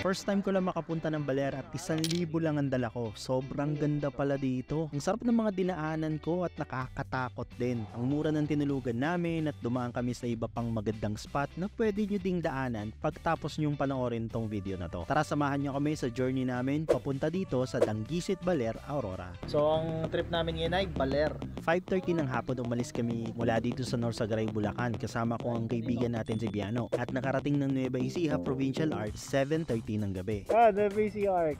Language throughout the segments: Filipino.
First time ko lang makapunta ng Baler at 1,000 lang ang dala ko. Sobrang ganda pala dito. Ang sarap ng mga dinaanan ko at nakakatakot din. Ang mura ng tinulugan namin at dumaan kami sa iba pang magandang spot na pwede nyo ding daanan pagtapos nyong panoorin tong video na to. Tara, samahan nyo kami sa journey namin papunta dito sa Dangisit, Baler, Aurora. So ang trip namin ngayon ay Baler. 5:30 ng hapon umalis kami mula dito sa Norsagaray, Bulacan. Kasama ko ang kaibigan natin si Biano. At nakarating ng Nueva Ecija Provincial Arts 7:30 ng gabi. Nueva Ecija Arc,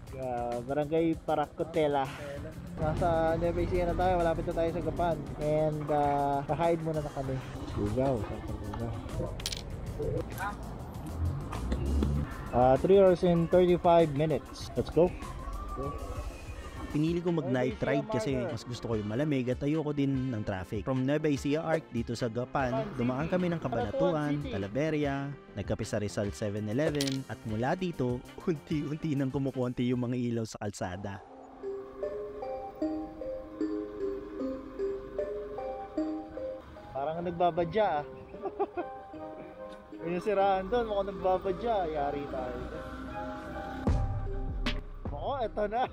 Barangay Paracotela. Nasa Nueva Ecija na tayo, malapit na tayo sa Gapan. And kahide muna na kami. Lugaw, Lugaw. 3 hours and 35 minutes. Let's go. Pinili ko mag-night ride kasi mas gusto ko yung malamig at ayoko din ng traffic. From Nueva Ecija Arc dito sa Gapan, dumaan kami ng Cabanatuan, Talaberia, nagkape sa Rizal 7-Eleven at mula dito, unti-unti nang kumukunti yung mga ilaw sa kalsada. Parang nagbabadya Yung siraan doon, mukhang nagbabadya. Yari tayo. Eto na.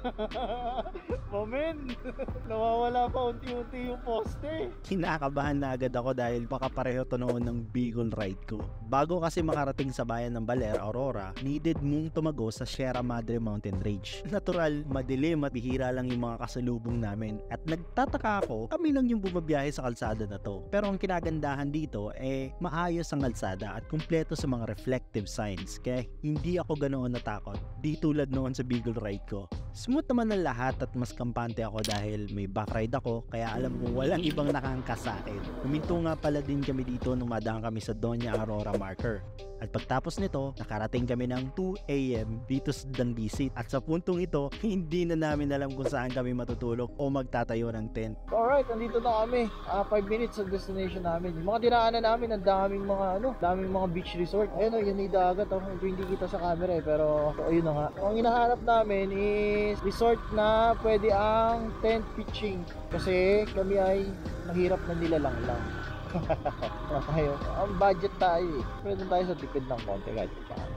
Moment. Nawawala pa unti-unti yung poste. Kinakabahan na agad ako dahil baka pareho to noon ng Bicol ride ko. Bago kasi makarating sa bayan ng Baler, Aurora, needed mong tumago sa Sierra Madre Mountain Range. Natural, madilim at bihira lang yung mga kasalubong namin. At nagtataka ako, kami lang yung bumabiyahe sa kalsada na to. Pero ang kinagandahan dito maayos ang kalsada at kumpleto sa mga reflective signs. Kaya hindi ako ganoon natakot. Di tulad noon sa Bicol ride ko. Smooth naman ang lahat at mas kampante ako dahil may back ride ako kaya alam mo walang ibang nakaangkas sa akin. Huminto nga pala din kami dito nung madaan kami sa Doña Aurora Marker. At pagtapos nito, nakarating kami ng 2 AM dito sa Dangisit. At sa puntong ito, hindi na namin alam kung saan kami matutulog o magtatayo ng tent. Alright, nandito na kami. 5 minutes sa destination namin. Yung mga dinaanan namin, ang daming mga beach resort. Ayun yun yung dagat. Hindi kita sa camera pero ayun na nga. Ang hinahanap namin is resort na pwede ang tent pitching. Kasi kami ay mahirap na nilalang lang. Ang budget tayo pwede tayo sa tipid ng konti kahit paano.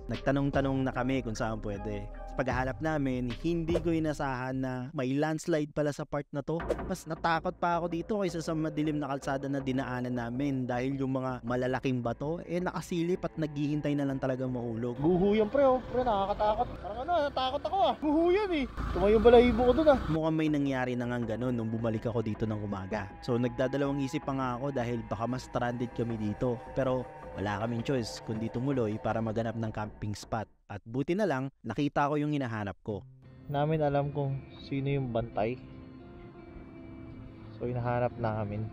Nagtanong-tanong na kami kung saan pwede. Sa paghahanap namin, hindi ko inasahan na may landslide pala sa part na to. Mas natakot pa ako dito kaysa sa madilim na kalsada na dinaanan namin dahil yung mga malalaking bato nakasilip at naghihintay na lang talagang mahulog. Guhuyan pre, nakakatakot. Parang natakot ako Guhuyan Tumayong balahibo ko dun Mukhang may nangyari na nga ganun nung bumalik ako dito ng umaga. So nagdadalawang isip pa nga ako dahil baka mas stranded kami dito. Pero wala kaming choice kundi tumuloy para maganap ng camping spot. At buti na lang, nakita ko yung hinahanap ko. Namin alam kung sino yung bantay. So hinahanap namin.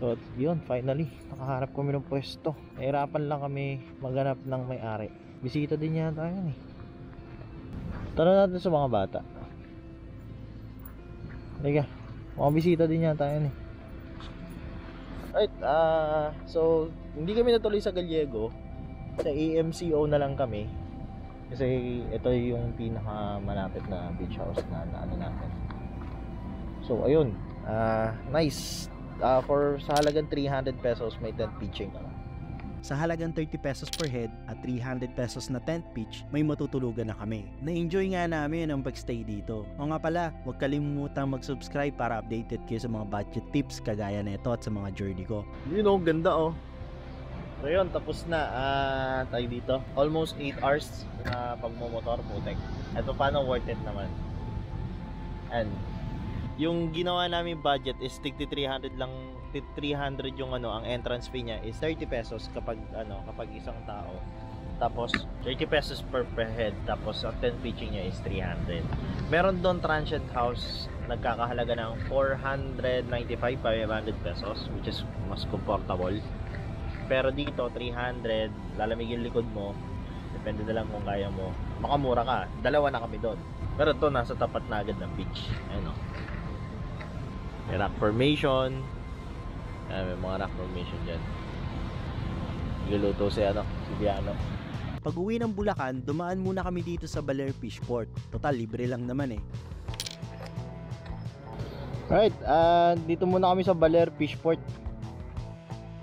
So yun, finally, nakahanap kami ng pwesto. Nahirapan lang kami maghanap ng may-ari. Bisita din yata yun Tanong natin sa mga bata. Halika, mga bisita din yata yun Right, so hindi kami natuloy sa Gallego. Sa AMCO na lang kami. Kasi ito yung pinaka malapit na beach house na ano natin. So ayun, nice. Sa halagang 300 pesos may tent pitching na. Sa halagang 30 pesos per head at 300 pesos na tent pitch, may matutulugan na kami. Na-enjoy nga namin ang pagstay dito. O nga pala, huwag kalimutang mag-subscribe para updated kayo sa mga budget tips kagaya nito at sa mga journey ko. Ganda So yun, tapos na tayo dito. Almost 8 hours na pagmumotor, putek. At paano worth it naman. And yung ginawa namin budget is 300 lang. 300 yung ang entrance fee niya is 30 pesos kapag isang tao. Tapos 30 pesos per head. Tapos ang tent pitching niya is 300. Meron doon transient house nagkakahalaga ng 495 500 pesos, which is mas comfortable. Pero dito 300, lalamig yung likod mo. Depende na lang kung kaya mo. Makamura ka. Dalawa na kami doon. Pero ito nasa tapat na agad ng beach. Ayun may rock formation. May mga rock formation dyan. Niluluto si Biano. Pag uwi ng Bulacan, dumaan muna kami dito sa Baler Fishport. Total, libre lang naman Right, dito muna kami sa Baler Fishport.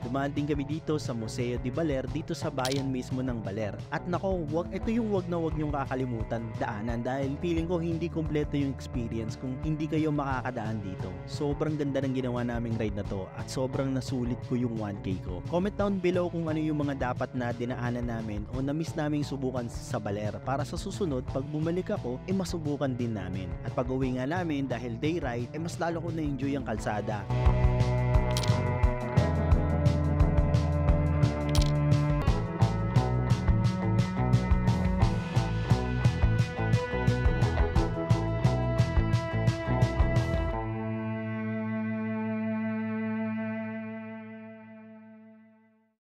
Dumaan din kami dito sa Museo de Baler dito sa bayan mismo ng Baler. At nako, ito yung wag na wag nyong kakalimutan daanan dahil feeling ko hindi kompleto yung experience kung hindi kayo makakadaan dito. Sobrang ganda ng ginawa naming ride na to at sobrang nasulit ko yung 1K ko. Comment down below kung ano yung mga dapat na dinaanan namin o na-miss naming subukan sa Baler para sa susunod pag bumalik ako masubukan din namin. At pag uwi nga namin dahil day ride mas lalo ko na-enjoy ang kalsada.